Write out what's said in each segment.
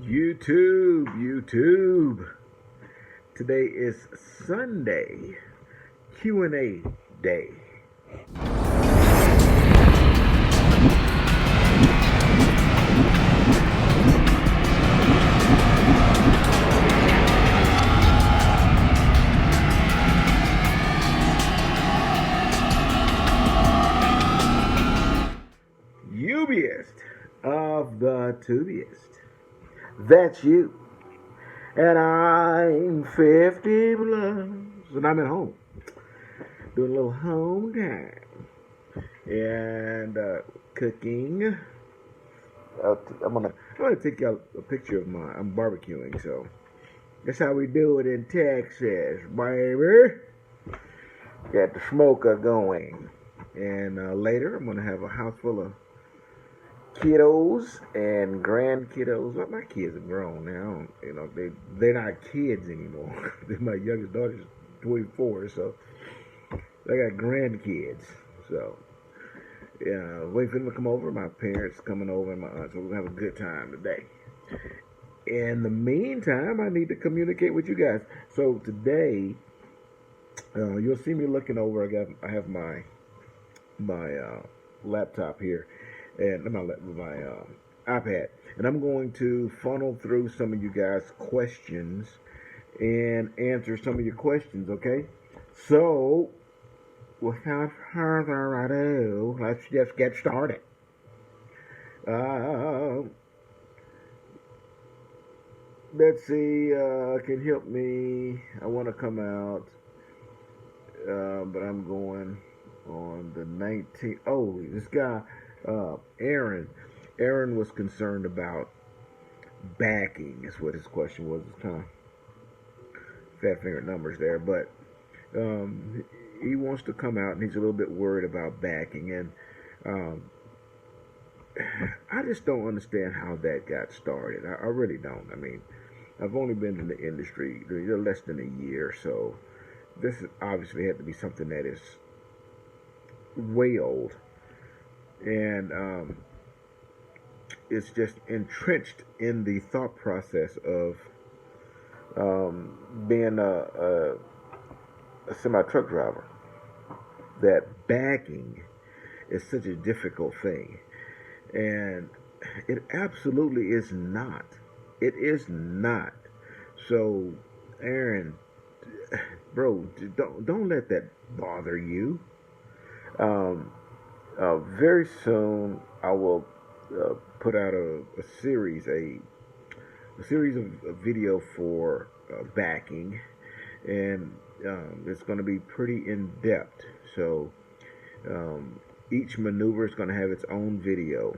YouTube. Today is Sunday, Q&A day. Ubiest of the tubiest. That's you. And I'm 50 plus. And I'm at home. Doing a little home time. And cooking. I'm gonna take y'all a picture of I'm barbecuing, so that's how we do it in Texas, baby. Got the smoker going. And later I'm gonna have a house full of kiddos and grand kiddos. Well, my kids are grown now. They're not kids anymore. My youngest daughter's 24, so I got grandkids. So yeah, wait for them to come over. My parents coming over and my aunt, so we're gonna have a good time today. In the meantime, I need to communicate with you guys. So today, you'll see me looking over. I have my laptop here. And my iPad, and I'm going to funnel through some of you guys' questions and answer some of your questions. Okay, so without further ado, let's just get started. Let's see. Can help me? I want to come out, but I'm going on the 19th. Oh, this guy. Aaron was concerned about backing, is what his question was. It's kind of fat fingered numbers there, but he wants to come out and he's a little bit worried about backing, and I just don't understand how that got started. I really don't. I mean, I've only been in the industry less than a year, so this obviously had to be something that is way old. And it's just entrenched in the thought process of being a semi-truck driver, that backing is such a difficult thing. And it absolutely is not. It is not. So, Aaron, bro, don't let that bother you. Very soon, I will put out a series of video for backing, and it's going to be pretty in depth. So each maneuver is going to have its own video,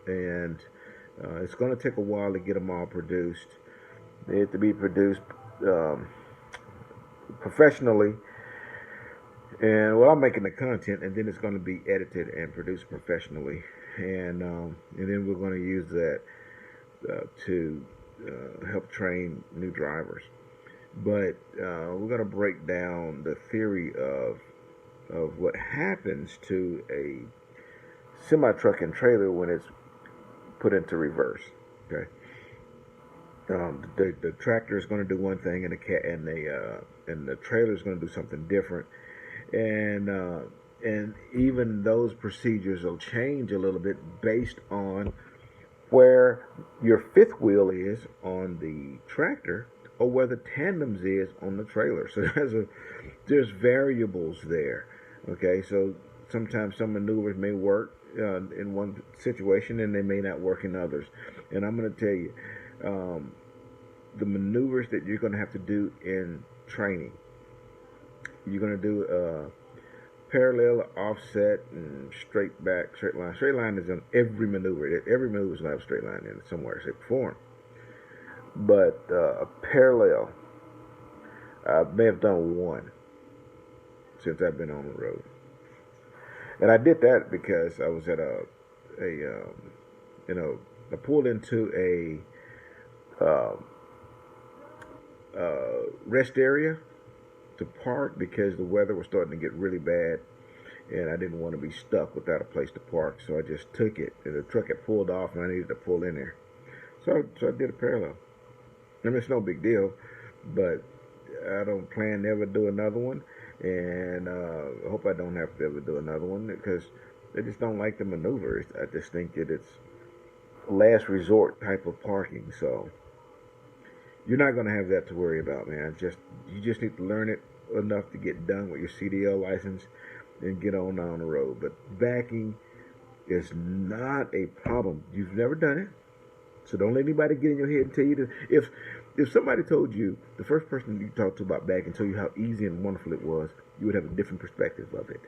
and it's going to take a while to get them all produced. They have to be produced professionally. And I'm making the content, and then it's going to be edited and produced professionally, and then we're going to use that to help train new drivers. But we're going to break down the theory of what happens to a semi-truck and trailer when it's put into reverse. Okay, the tractor is going to do one thing, and the trailer is going to do something different. And even those procedures will change a little bit based on where your fifth wheel is on the tractor or where the tandems is on the trailer. So there's variables there. Okay, so sometimes some maneuvers may work in one situation and they may not work in others. And I'm going to tell you, the maneuvers that you're going to have to do in training. You're going to do parallel, offset, and straight back, straight line. Straight line is on every maneuver. Every maneuver is going to have a straight line in it somewhere, shape, or form. But a parallel, I may have done one since I've been on the road. And I did that because I was at I pulled into a rest area to park because the weather was starting to get really bad, and I didn't want to be stuck without a place to park. So I just took it, and the truck had pulled off, and I needed to pull in there. So I did a parallel. I mean, it's no big deal, but I don't plan to ever do another one, and I hope I don't have to ever do another one because I just don't like the maneuvers. I just think that it's last resort type of parking. So you're not going to have that to worry about, man. You just need to learn it enough to get done with your CDL license and get on down the road. But backing is not a problem. You've never done it, so don't let anybody get in your head and tell you that if somebody told you, the first person you talked to about backing told you how easy and wonderful it was, you would have a different perspective of it.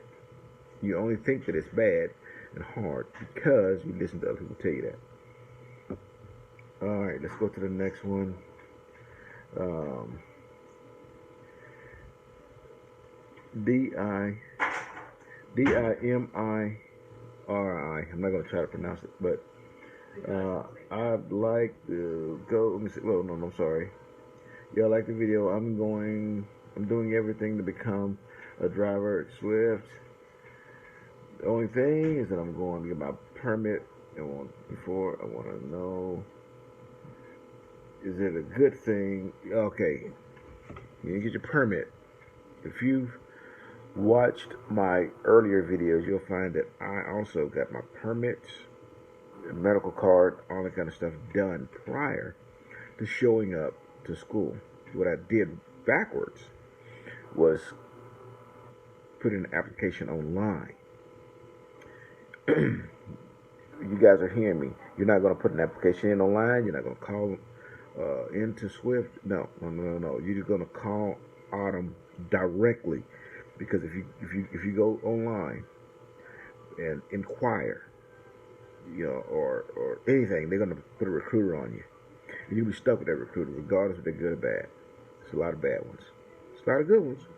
You only think that it's bad and hard because you listen to other people tell you that. All right, let's go to the next one. D-I-M-I-R-I. I'm not going to try to pronounce it, but I'd like to go. Let me see. Well, no, I'm sorry. Y'all like the video? I'm doing everything to become a driver at Swift. The only thing is that I'm going to get my permit. Before I want to know, is it a good thing? Okay, you get your permit. If you've watched my earlier videos, you'll find that I also got my permits, medical card, all that kind of stuff done prior to showing up to school. What I did backwards was put in an application online. You guys are hearing me. You're not going to put an application in online. You're not going to call into Swift. No. You're just going to call Autumn directly, because if you go online and inquire, or anything, they're going to put a recruiter on you, and you'll be stuck with that recruiter, regardless if they're good or bad. There's a lot of bad ones. There's a lot of good ones,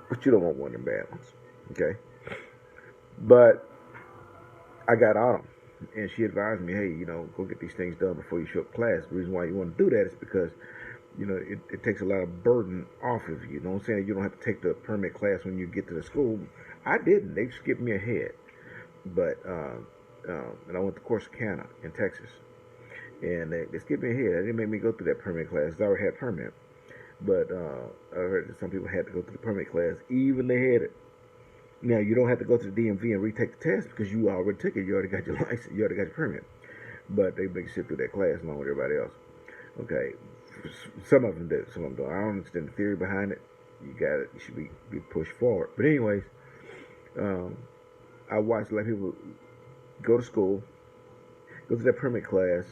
but you don't want one of them bad ones. Okay, but I got Autumn, and she advised me, hey, go get these things done before you show up class. The reason why you want to do that is because, it takes a lot of burden off of you. You know what I'm saying? You don't have to take the permit class when you get to the school. I didn't. They skipped me ahead. But, and I went to Corsicana in Texas. And they skipped me ahead. They didn't make me go through that permit class. I already had a permit. But I heard that some people had to go through the permit class, even they had it. Now, you don't have to go to the DMV and retake the test because you already took it. You already got your license. You already got your permit. But they make you sit through that class along with everybody else. Okay. Some of them do. Some of them don't. I don't understand the theory behind it. You got it. You should be pushed forward. But anyways, I watched a lot of people go to school, go to that permit class,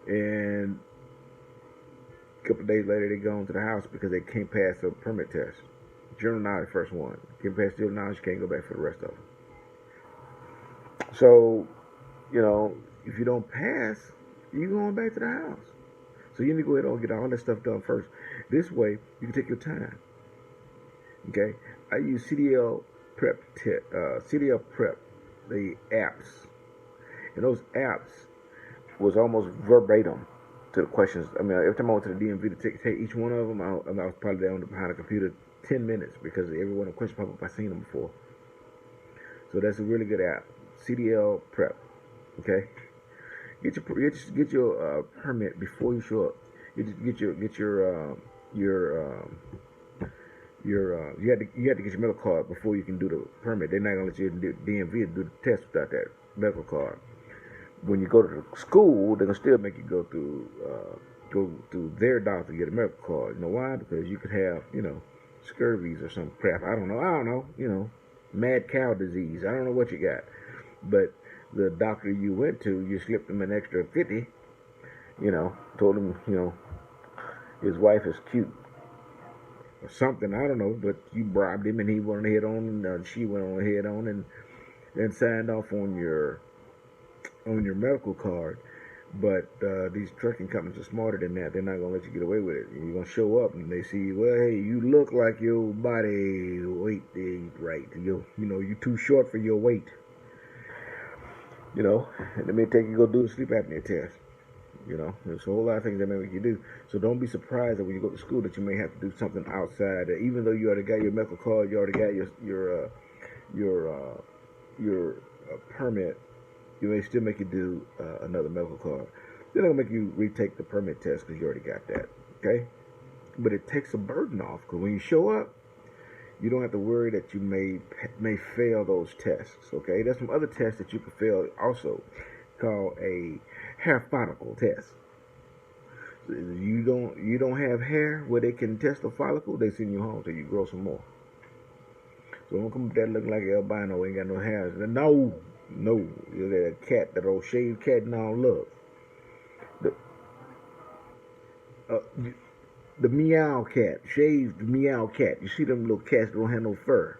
and a couple of days later they go into the house because they can't pass the permit test. General knowledge, first one. Can't pass general knowledge, you can't go back for the rest of them. So, if you don't pass, you're going back to the house. So you need to go ahead and get all that stuff done first. This way, you can take your time. Okay? I use CDL Prep, the apps. And those apps was almost verbatim to the questions. I mean, every time I went to the DMV to take each one of them, I was probably down behind the computer 10 minutes because every one of the questions pop up, I've seen them before. So that's a really good app. CDL Prep. Okay? Get your permit before you show up. You have to get your medical card before you can do the permit. They're not gonna let you do DMV to do the test without that medical card. When you go to the school, they're gonna still make you go through their doctor to get a medical card. You know why? Because you could have, scurvies or some crap. I don't know, mad cow disease. I don't know what you got. But the doctor you went to, you slipped him an extra 50, told him, his wife is cute or something, I don't know, but you bribed him and he went ahead on, and she went on ahead on and signed off on your medical card. But these trucking companies are smarter than that. They're not going to let you get away with it. You're going to show up and they see, well, hey, you look like your body weight ain't right. You're too short for your weight. And they may take you go do a sleep apnea test. There's a whole lot of things they may make you do. So don't be surprised that when you go to school that you may have to do something outside. Even though you already got your medical card, you already got your permit. You may still make you do another medical card. They're not gonna make you retake the permit test because you already got that. Okay, but it takes a burden off because when you show up, you don't have to worry that you may fail those tests. Okay, there's some other tests that you can fail also, called a hair follicle test. You don't have hair where they can test the follicle, they send you home till you grow some more. So don't come up there looking like an albino, ain't got no hair. No, you're that cat, that old shaved cat, and all love. The uh, the meow cat, shaved meow cat. You see them little cats that don't have no fur.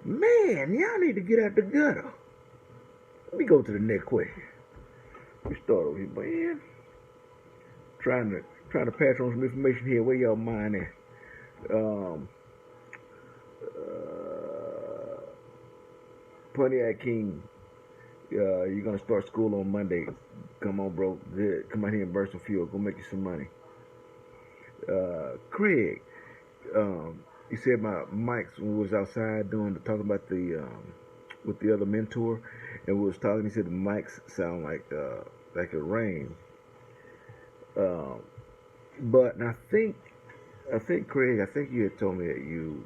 Man, y'all need to get out the gutter. Let me go to the next question. We start over here, man. Trying to pass on some information here. Where y'all mind at? Pontiac King, you're gonna start school on Monday. Come on, bro. Good. Come out here and burn some fuel. Go make you some money. Craig, he said my mics when we was outside talking about the with the other mentor, and we was talking. He said the mics sound like it rain. But I think Craig, I think you had told me that you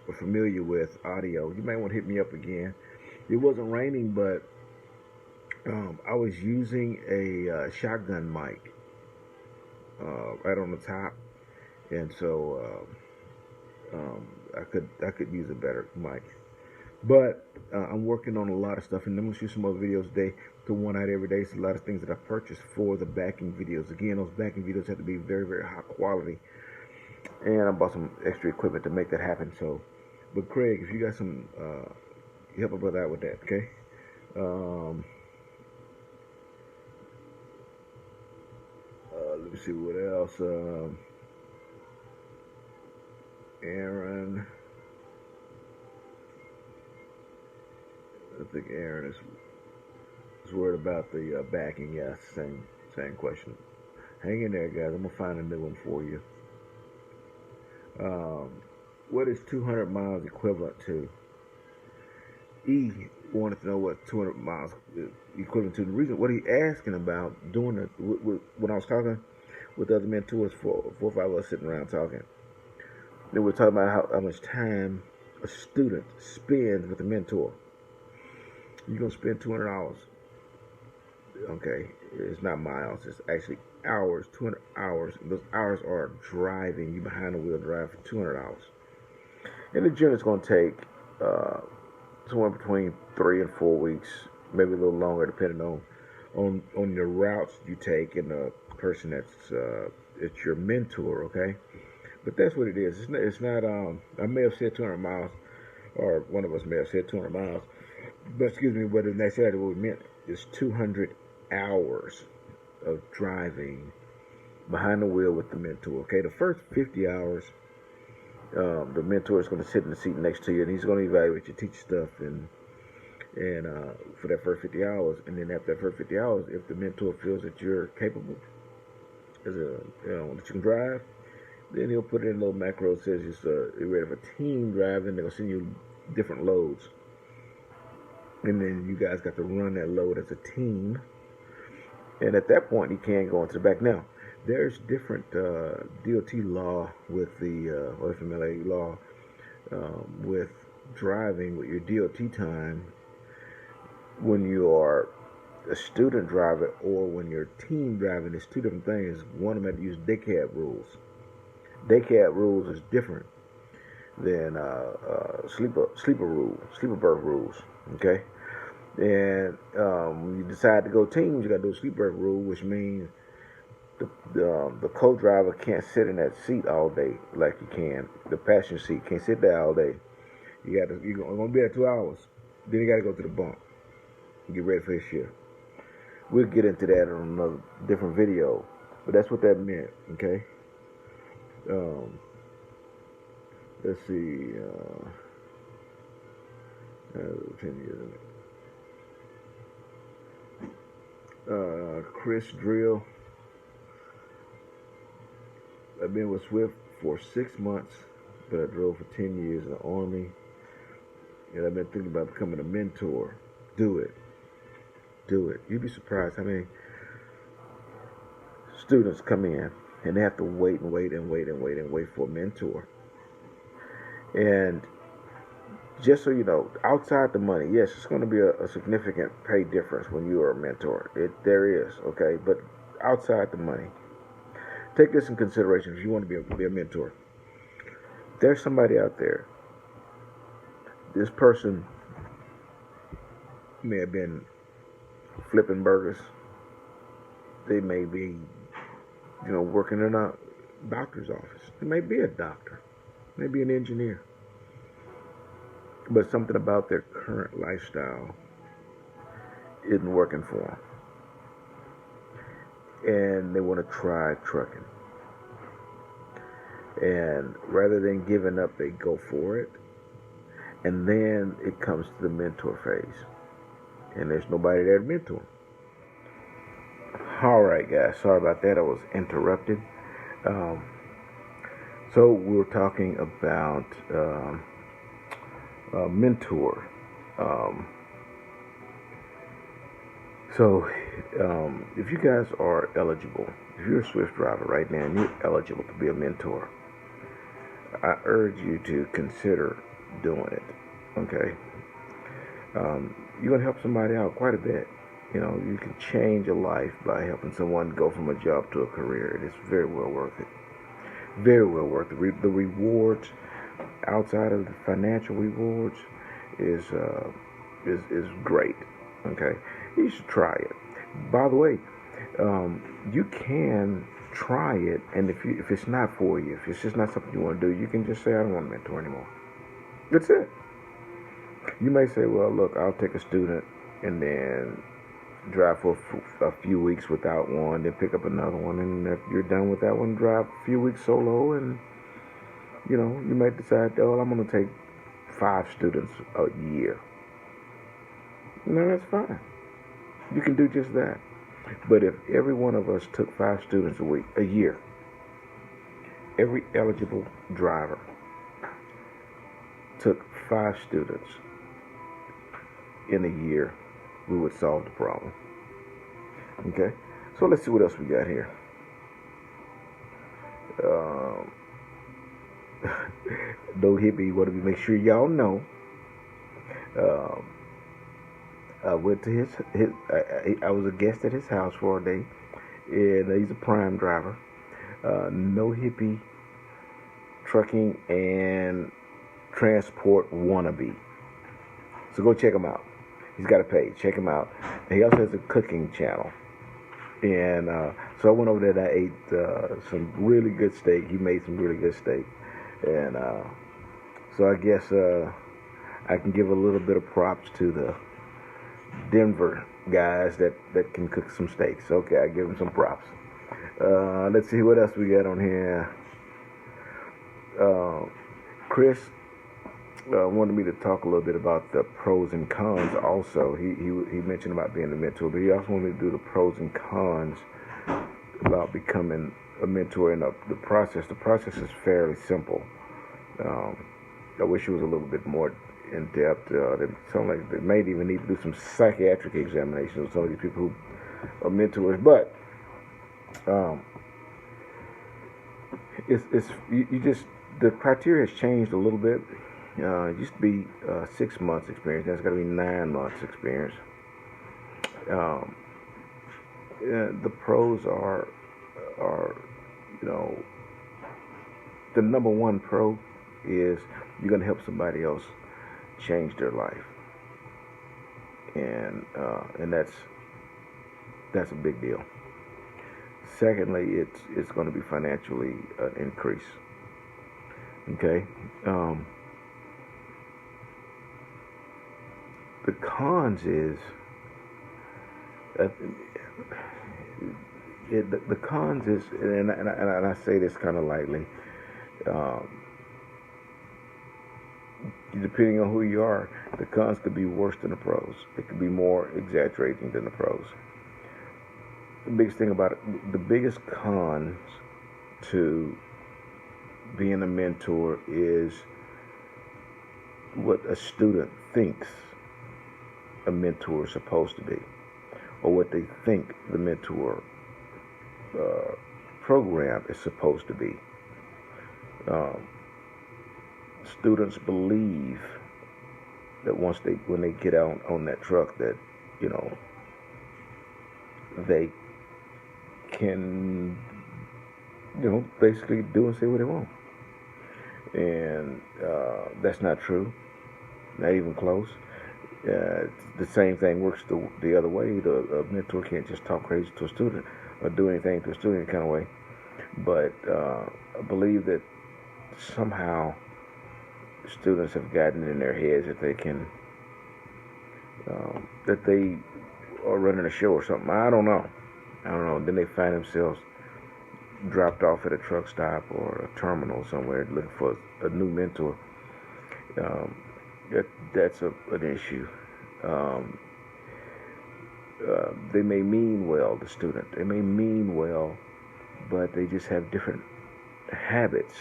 were familiar with audio. You might want to hit me up again. It wasn't raining, but I was using a shotgun mic right on the top, and so I could use a better mic. But I'm working on a lot of stuff, and I'm gonna shoot some other videos today. To one out every day. It's a lot of things that I purchased for the backing videos. Again, those backing videos have to be very, very high quality, and I bought some extra equipment to make that happen. So, but Craig, if you got some, help a brother out with that, okay? Let me see what else. Aaron, I think Aaron is worried about the backing. Yeah, same question. Hang in there, guys. I'm gonna find a new one for you. What is 200 miles equivalent to? E wanted to know what 200 miles is equivalent to. The reason what he asking about doing it when I was talking with the other mentors, four or five of us sitting around talking. Then we're talking about how much time a student spends with a mentor. You're gonna spend $200. Okay, it's not miles, it's actually hours, 200 hours. Those hours are driving, you behind the wheel drive for 200 hours. And the journey is going to take somewhere between 3 and 4 weeks, maybe a little longer, depending on the routes you take and the person it's your mentor. Okay, but that's what it is. It's not. I may have said 200 miles, or one of us may have said 200 miles, but excuse me. But that's actually what we meant is 200 hours of driving behind the wheel with the mentor. Okay, the first 50 hours, the mentor is going to sit in the seat next to you, and he's going to evaluate you, teach you stuff, and for that first 50 hours, and then after that first 50 hours, if the mentor feels that you're capable, that you can drive, then he'll put in a little macro that says you're ready for team driving. They're going to send you different loads, and then you guys got to run that load as a team. And at that point, you can go into the back. Now, there's different DOT law with the or FMLA law with driving with your DOT time when you are a student driver or when you're team driving. It's two different things. One of them had to use day cab rules. Day cab rules is different than sleeper berth rules. Okay. And when you decide to go teams, you got to do a sleeper berth rule, which means the co-driver can't sit in that seat all day like you can. The passenger seat can't sit there all day. You're gonna be there 2 hours. Then you got to go to the bunk and get ready for his shift. We'll get into that on another different video, but that's what that meant. Okay. Let's see. 10 years. Chris Drill. I've been with Swift for 6 months, but I drove for 10 years in the Army, and I've been thinking about becoming a mentor. Do it. do it. You'd be surprised how many students come in and they have to wait and wait and wait and wait and wait for a mentor. And just so you know, outside the money, yes, it's going to be a significant pay difference when you are a mentor. There is, okay? But outside the money, take this in consideration if you want to be a mentor. There's somebody out there. This person may have been flipping burgers. They may be, working in a doctor's office. They may be a doctor, maybe an engineer. But something about their current lifestyle isn't working for them. And they want to try trucking. And rather than giving up, they go for it. And then it comes to the mentor phase. And there's nobody there to mentor. All right, guys. Sorry about that. I was interrupted. So we were talking about mentor. If you guys are eligible, if you're a Swift driver right now and you're eligible to be a mentor, I urge you to consider doing it. Okay? You're going to help somebody out quite a bit. You can change a life by helping someone go from a job to a career. It is very well worth it. Very well worth it. The rewards outside of the financial rewards is great. Okay, you should try it. By the way, you can try it, and if it's not for you, if it's just not something you want to do, you can just say, I don't want to mentor anymore. That's it. You may say, well, look, I'll take a student and then drive for a few weeks without one, then pick up another one, and if you're done with that one, drive a few weeks solo, and you may decide, oh, I'm going to take 5 students a year. No, that's fine. You can do just that. But if every one of us took 5 students a year, every eligible driver took 5 students in a year, we would solve the problem. Okay? So let's see what else we got here. No hippie, what do we make sure y'all know? I went to his I was a guest at his house for a day, and he's a prime driver. No hippie trucking and transport wannabe. So go check him out. He's got a page. Check him out. And he also has a cooking channel. And so I went over there and I ate some really good steak. He made some really good steak. And so I guess I can give a little bit of props to the Denver guys that can cook some steaks. Okay, I give them some props. Let's see what else we got on here. Chris wanted me to talk a little bit about the pros and cons also. He mentioned about being a mentor, but he also wanted me to do the pros and cons about becoming a mentor and the process. The process is fairly simple. I wish it was a little bit more in depth. They may even need to do some psychiatric examinations with some of these people who are mentors. But the criteria has changed a little bit. It used to be 6 months experience. Now it's got to be 9 months experience. The pros are the number one pro is you're going to help somebody else change their life, and that's a big deal. Secondly, it's going to be financially an increase. Okay. The cons is the cons is, and I say this kind of lightly, depending on who you are, the cons could be worse than the pros. It could be more exaggerating than the pros. The biggest thing about it, the biggest cons to being a mentor is what a student thinks a mentor is supposed to be. or what they think the mentor program is supposed to be. Students believe that when they get out on that truck, that they can basically do and say what they want, and that's not true. Not even close. The same thing works the other way. A mentor can't just talk crazy to a student or do anything to a student kind of way. But I believe that somehow students have gotten in their heads that they can, that they are running a show or something. I don't know. Then they find themselves dropped off at a truck stop or a terminal somewhere looking for a new mentor. That's an issue. They may mean well, the student. They may mean well, but they just have different habits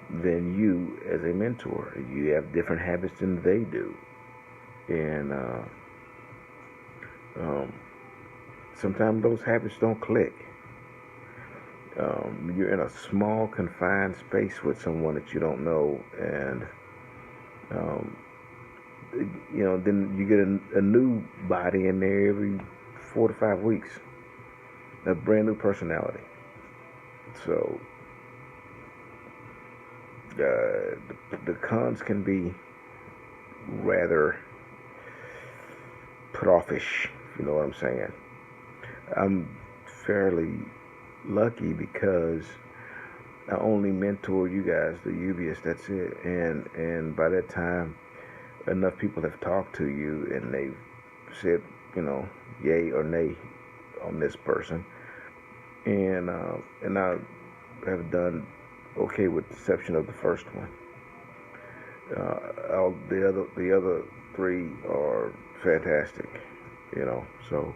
than you as a mentor. You have different habits than they do. And sometimes those habits don't click. You're in a small, confined space with someone that you don't know, and then you get a new body in there every 4 to 5 weeks, a brand new personality. So the cons can be rather put offish, if you know what I'm saying. I'm fairly lucky because I only mentor you guys, the UBS, that's it. And by that time, enough people have talked to you and they've said, yay or nay on this person. And I have done okay with the exception of the first one. The other three are fantastic, so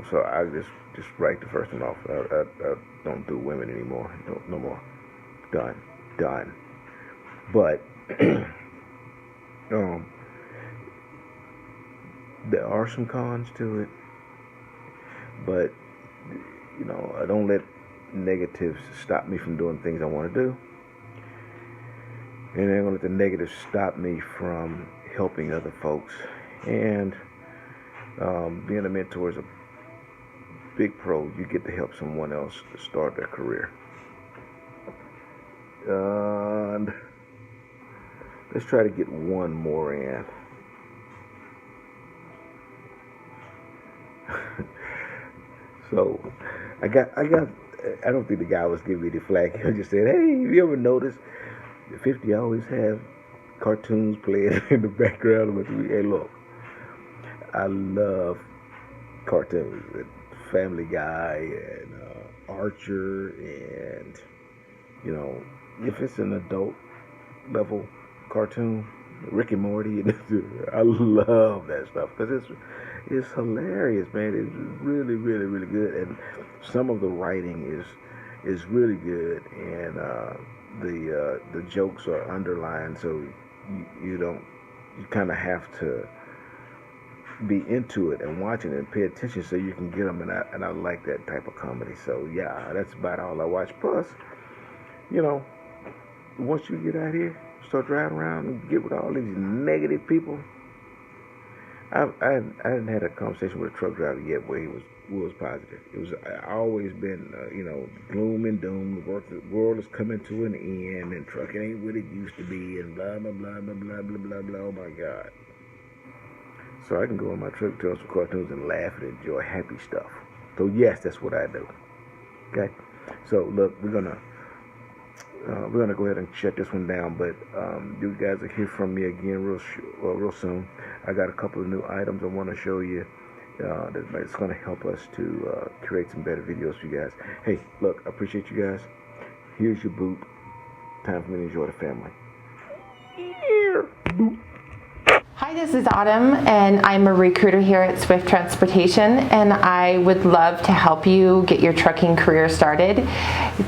so I just write the first one off. I don't do women anymore. No more. Done. But there are some cons to it, but I don't let negatives stop me from doing things I want to do, and I don't let the negatives stop me from helping other folks. And being a mentor is a big pro. You get to help someone else start their career. And let's try to get one more in. So I don't think the guy was giving me the flag. He just said, hey, have you ever noticed 50 always have cartoons playing in the background? Hey, look, I love cartoons. Family Guy and Archer, and if it's an adult level cartoon, Rick and Morty, I love that stuff because it's hilarious, man. It's really, really, really good, and some of the writing is really good, and the jokes are underlined, so you kind of have to be into it and watching it and pay attention so you can get them, and I like that type of comedy. So yeah, that's about all I watch. Plus, once you get out here, start driving around and get with all these negative people. I hadn't had a conversation with a truck driver yet where he was positive. I always been gloom and doom. The world is coming to an end, and trucking ain't what it used to be, and blah blah blah blah blah blah blah blah. Oh my God. So I can go on my truck, tell some cartoons, and laugh and enjoy happy stuff. So yes, that's what I do. Okay. So look, we're gonna go ahead and shut this one down. But you guys will hear from me again real soon. I got a couple of new items I want to show you that's going to help us to create some better videos for you guys. Hey, look, I appreciate you guys. Here's your boot. Time for me to enjoy the family. Here, boop. Hi Hi, this is Autumn, and I'm a recruiter here at Swift Transportation, and I would love to help you get your trucking career started.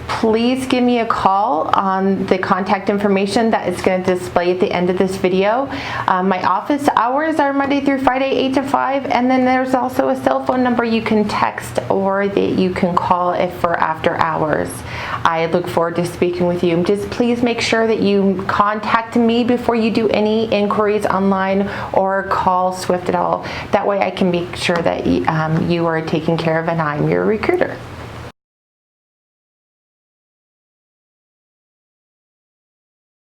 Please give me a call on the contact information that is going to display at the end of this video. My office hours are Monday through Friday, 8 to 5, and then there's also a cell phone number you can text or that you can call if for after hours. I look forward to speaking with you. Just please make sure that you contact me before you do any inquiries online or call Swift at all. That way I can make sure that you are taken care of and I'm your recruiter.